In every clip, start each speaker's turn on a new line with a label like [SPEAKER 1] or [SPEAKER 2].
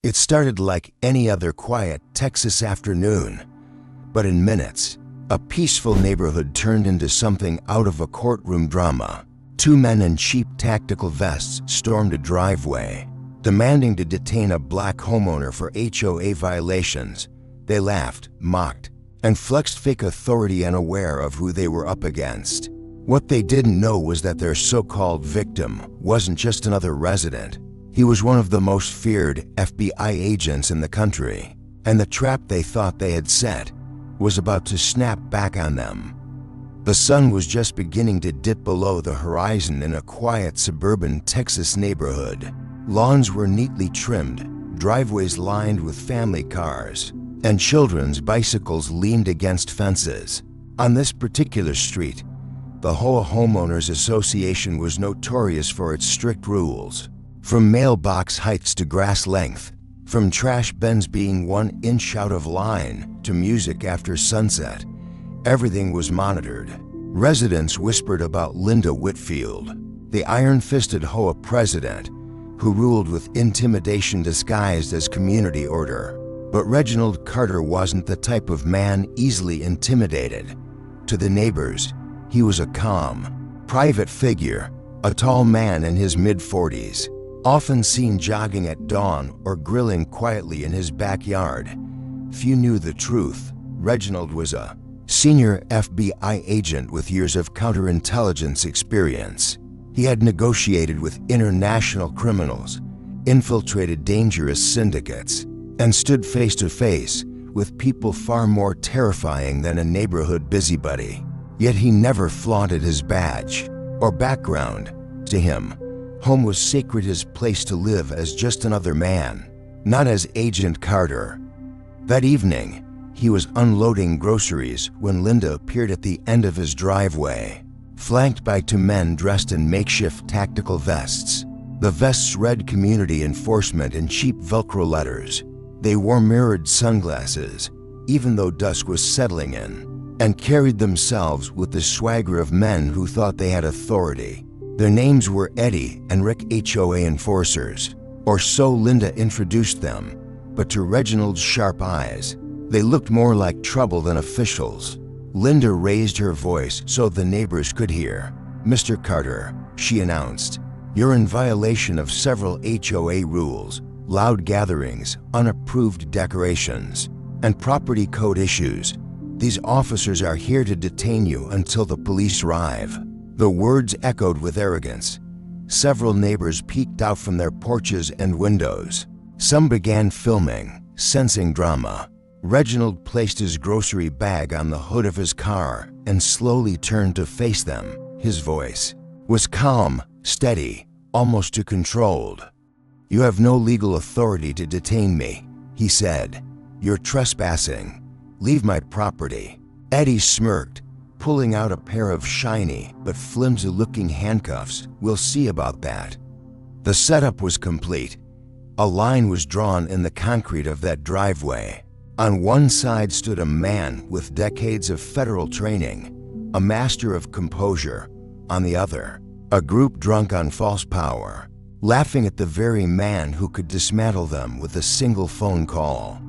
[SPEAKER 1] It started like any other quiet Texas afternoon, but in minutes, a peaceful neighborhood turned into something out of a courtroom drama. Two men in cheap tactical vests stormed a driveway, demanding to detain a black homeowner for HOA violations. They laughed, mocked, and flexed fake authority, unaware of who they were up against. What they didn't know was that their so-called victim wasn't just another resident. He was one of the most feared FBI agents in the country, and the trap they thought they had set was about to snap back on them. The sun was just beginning to dip below the horizon in a quiet suburban Texas neighborhood. Lawns were neatly trimmed, driveways lined with family cars, and children's bicycles leaned against fences. On this particular street, the HOA Homeowners Association was notorious for its strict rules. From mailbox heights to grass length, from trash bins being 1 inch out of line to music after sunset, everything was monitored. Residents whispered about Linda Whitfield, the iron-fisted HOA president, who ruled with intimidation disguised as community order. But Reginald Carter wasn't the type of man easily intimidated. To the neighbors, he was a calm, private figure, a tall man in his mid-40s, often seen jogging at dawn or grilling quietly in his backyard. Few knew the truth. Reginald was a senior FBI agent with years of counterintelligence experience. He had negotiated with international criminals, infiltrated dangerous syndicates, and stood face to face with people far more terrifying than a neighborhood busybody. Yet he never flaunted his badge or background. To him, home was sacred, his place to live as just another man, not as Agent Carter. That evening, he was unloading groceries when Linda appeared at the end of his driveway, flanked by 2 men dressed in makeshift tactical vests. The vests read community enforcement in cheap Velcro letters. They wore mirrored sunglasses, even though dusk was settling in, and carried themselves with the swagger of men who thought they had authority. Their names were Eddie and Rick, HOA enforcers, or so Linda introduced them, but to Reginald's sharp eyes, they looked more like trouble than officials. Linda raised her voice so the neighbors could hear. "Mr. Carter," she announced, "you're in violation of several HOA rules: loud gatherings, unapproved decorations, and property code issues. These officers are here to detain you until the police arrive." The words echoed with arrogance. Several neighbors peeked out from their porches and windows. Some began filming, sensing drama. Reginald placed his grocery bag on the hood of his car and slowly turned to face them. His voice was calm, steady, almost too controlled. "You have no legal authority to detain me," he said. "You're trespassing. Leave my property." Eddie smirked, pulling out a pair of shiny but flimsy-looking handcuffs. "We'll see about that." The setup was complete. A line was drawn in the concrete of that driveway. On one side stood a man with decades of federal training, a master of composure. On the other, a group drunk on false power, laughing at the very man who could dismantle them with a single phone call.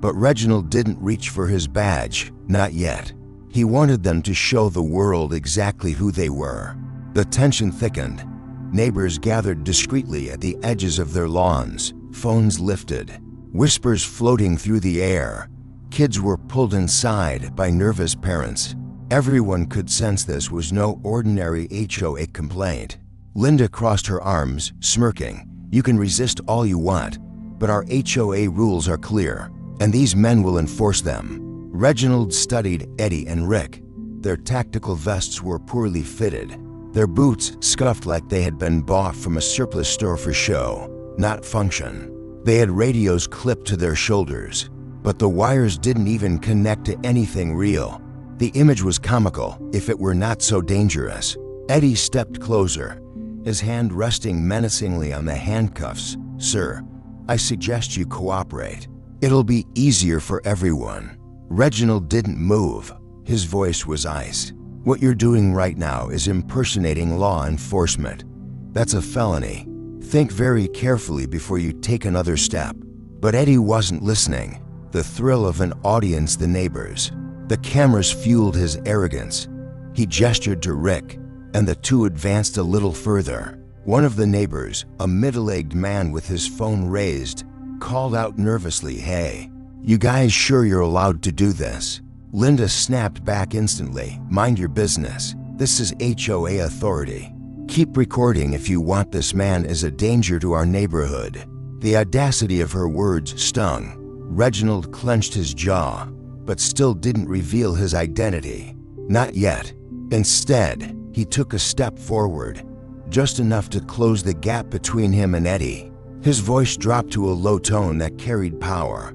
[SPEAKER 1] But Reginald didn't reach for his badge, not yet. He wanted them to show the world exactly who they were. The tension thickened. Neighbors gathered discreetly at the edges of their lawns, phones lifted, whispers floating through the air. Kids were pulled inside by nervous parents. Everyone could sense this was no ordinary HOA complaint. Linda crossed her arms, smirking. "You can resist all you want, but our HOA rules are clear, and these men will enforce them." Reginald studied Eddie and Rick. Their tactical vests were poorly fitted, their boots scuffed like they had been bought from a surplus store for show, not function. They had radios clipped to their shoulders, but the wires didn't even connect to anything real. The image was comical, if it were not so dangerous. Eddie stepped closer, his hand resting menacingly on the handcuffs. "Sir, I suggest you cooperate. It'll be easier for everyone." Reginald didn't move. His voice was ice. "What you're doing right now is impersonating law enforcement. That's a felony. Think very carefully before you take another step." But Eddie wasn't listening. The thrill of an audience, the neighbors. The cameras fueled his arrogance. He gestured to Rick, and the two advanced a little further. One of the neighbors, a middle-aged man with his phone raised, called out nervously, "Hey, you guys sure you're allowed to do this?" Linda snapped back instantly, "Mind your business. This is HOA authority. Keep recording if you want. This man is a danger to our neighborhood." The audacity of her words stung. Reginald clenched his jaw, but still didn't reveal his identity. Not yet. Instead, he took a step forward, just enough to close the gap between him and Eddie. His voice dropped to a low tone that carried power.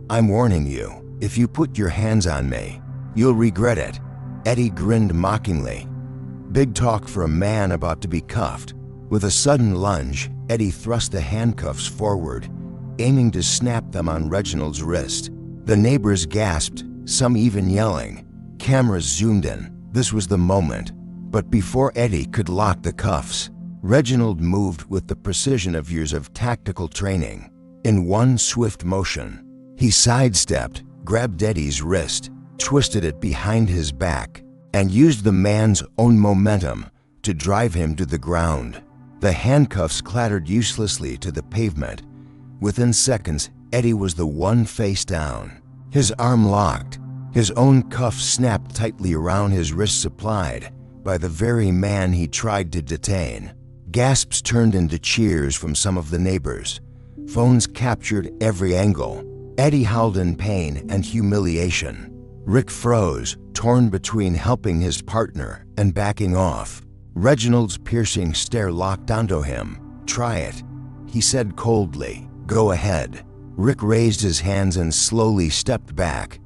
[SPEAKER 1] "I'm warning you, if you put your hands on me, you'll regret it." Eddie grinned mockingly. Big talk for a man about to be cuffed. With a sudden lunge, Eddie thrust the handcuffs forward, aiming to snap them on Reginald's wrist. The neighbors gasped, some even yelling. Cameras zoomed in. This was the moment. But before Eddie could lock the cuffs, Reginald moved with the precision of years of tactical training. In one swift motion, he sidestepped, grabbed Eddie's wrist, twisted it behind his back, and used the man's own momentum to drive him to the ground. The handcuffs clattered uselessly to the pavement. Within seconds, Eddie was the one face down. His arm locked, his own cuffs snapped tightly around his wrist, supplied by the very man he tried to detain. Gasps turned into cheers from some of the neighbors. Phones captured every angle. Eddie howled in pain and humiliation. Rick froze, torn between helping his partner and backing off. Reginald's piercing stare locked onto him. "Try it," he said coldly. "Go ahead." Rick raised his hands and slowly stepped back.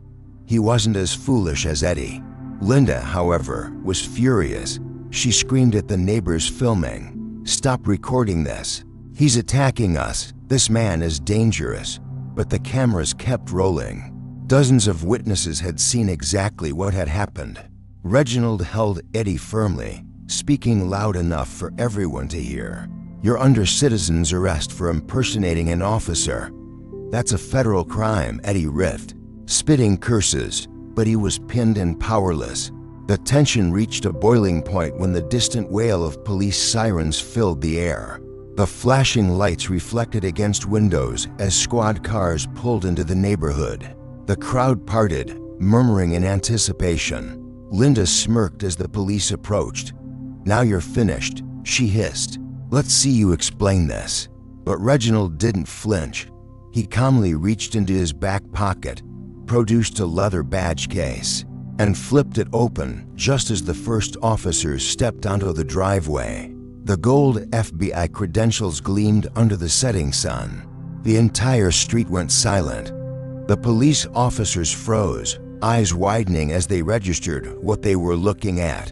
[SPEAKER 1] He wasn't as foolish as Eddie. Linda, however, was furious. She screamed at the neighbors filming, "Stop recording this. He's attacking us. This man is dangerous." But the cameras kept rolling. Dozens of witnesses had seen exactly what had happened. Reginald held Eddie firmly, speaking loud enough for everyone to hear. "You're under citizen's arrest for impersonating an officer. That's a federal crime," Eddie riffed, spitting curses, but he was pinned and powerless. The tension reached a boiling point when the distant wail of police sirens filled the air. The flashing lights reflected against windows as squad cars pulled into the neighborhood. The crowd parted, murmuring in anticipation. Linda smirked as the police approached. "Now you're finished," she hissed. "Let's see you explain this." But Reginald didn't flinch. He calmly reached into his back pocket, produced a leather badge case, and flipped it open just as the first officers stepped onto the driveway. The gold FBI credentials gleamed under the setting sun. The entire street went silent. The police officers froze, eyes widening as they registered what they were looking at.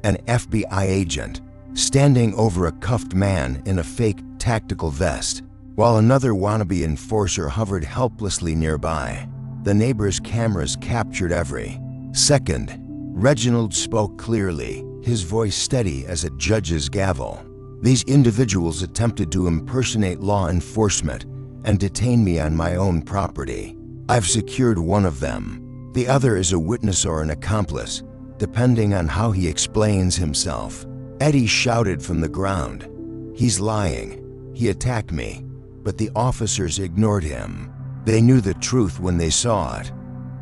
[SPEAKER 1] An FBI agent, standing over a cuffed man in a fake tactical vest, while another wannabe enforcer hovered helplessly nearby. The neighbors' cameras captured every second. Reginald spoke clearly, his voice steady as a judge's gavel. "These individuals attempted to impersonate law enforcement and detain me on my own property. I've secured one of them. The other is a witness or an accomplice, depending on how he explains himself." Eddie shouted from the ground. "He's lying. He attacked me." But the officers ignored him. They knew the truth when they saw it.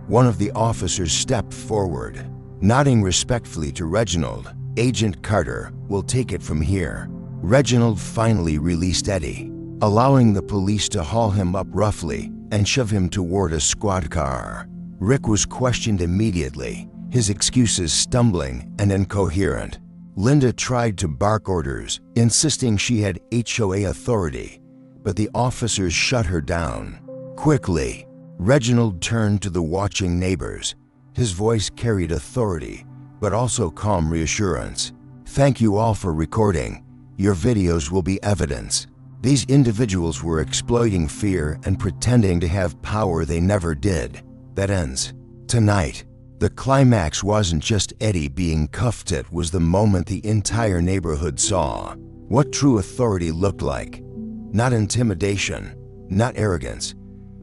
[SPEAKER 1] One of the officers stepped forward, nodding respectfully to Reginald. "Agent Carter will take it from here." Reginald finally released Eddie, allowing the police to haul him up roughly and shove him toward a squad car. Rick was questioned immediately, his excuses stumbling and incoherent. Linda tried to bark orders, insisting she had HOA authority, but the officers shut her down. Quickly, Reginald turned to the watching neighbors. His voice carried authority, but also calm reassurance. "Thank you all for recording. Your videos will be evidence." These individuals were exploiting fear and pretending to have power they never did. That ends tonight. The climax wasn't just Eddie being cuffed, it was the moment the entire neighborhood saw what true authority looked like. Not intimidation, not arrogance,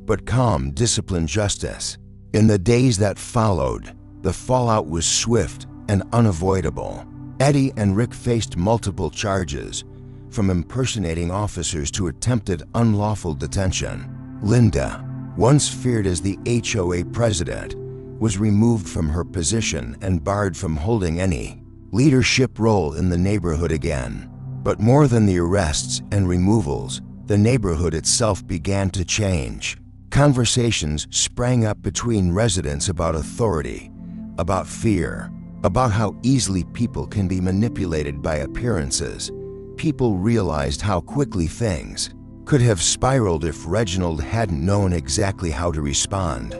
[SPEAKER 1] but calm, disciplined justice. In the days that followed, the fallout was swift and unavoidable. Eddie and Rick faced multiple charges, from impersonating officers to attempted unlawful detention. Linda, once feared as the HOA president, was removed from her position and barred from holding any leadership role in the neighborhood again. But more than the arrests and removals, the neighborhood itself began to change. Conversations sprang up between residents about authority, about fear, about how easily people can be manipulated by appearances. People realized how quickly things could have spiraled if Reginald hadn't known exactly how to respond.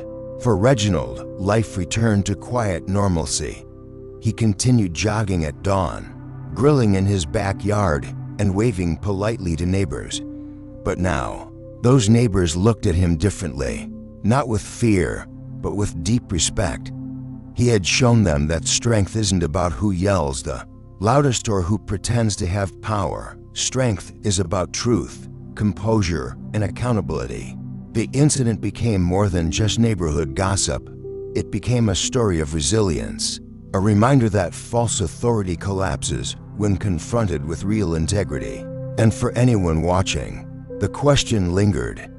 [SPEAKER 1] For Reginald, life returned to quiet normalcy. He continued jogging at dawn, grilling in his backyard, and waving politely to neighbors. But now, those neighbors looked at him differently, not with fear, but with deep respect. He had shown them that strength isn't about who yells the loudest or who pretends to have power. Strength is about truth, composure, and accountability. The incident became more than just neighborhood gossip. It became a story of resilience, a reminder that false authority collapses when confronted with real integrity. And for anyone watching, the question lingered: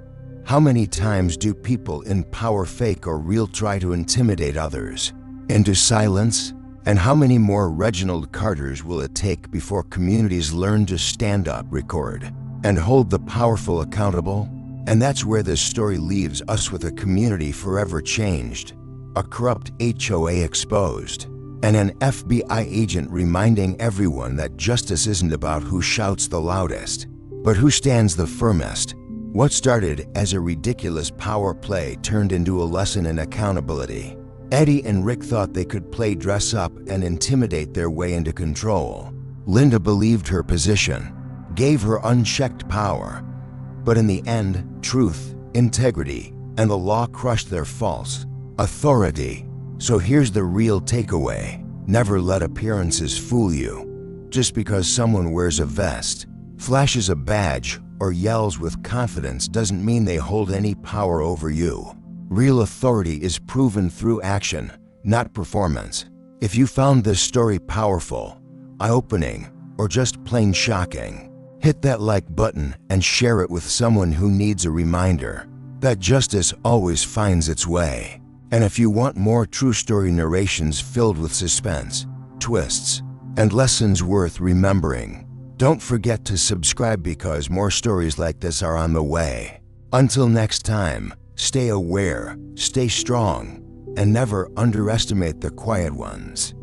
[SPEAKER 1] how many times do people in power, fake or real, try to intimidate others into silence? And how many more Reginald Carters will it take before communities learn to stand up, record, and hold the powerful accountable? And that's where this story leaves us, with a community forever changed, a corrupt HOA exposed, and an FBI agent reminding everyone that justice isn't about who shouts the loudest, but who stands the firmest. What started as a ridiculous power play turned into a lesson in accountability. Eddie and Rick thought they could play dress up and intimidate their way into control. Linda believed her position, gave her unchecked power. But in the end, truth, integrity, and the law crushed their false authority. So here's the real takeaway: never let appearances fool you. Just because someone wears a vest, flashes a badge, or yells with confidence doesn't mean they hold any power over you. Real authority is proven through action, not performance. If you found this story powerful, eye-opening, or just plain shocking, hit that like button and share it with someone who needs a reminder that justice always finds its way. And if you want more true story narrations filled with suspense, twists, and lessons worth remembering, don't forget to subscribe, because more stories like this are on the way. Until next time, stay aware, stay strong, and never underestimate the quiet ones.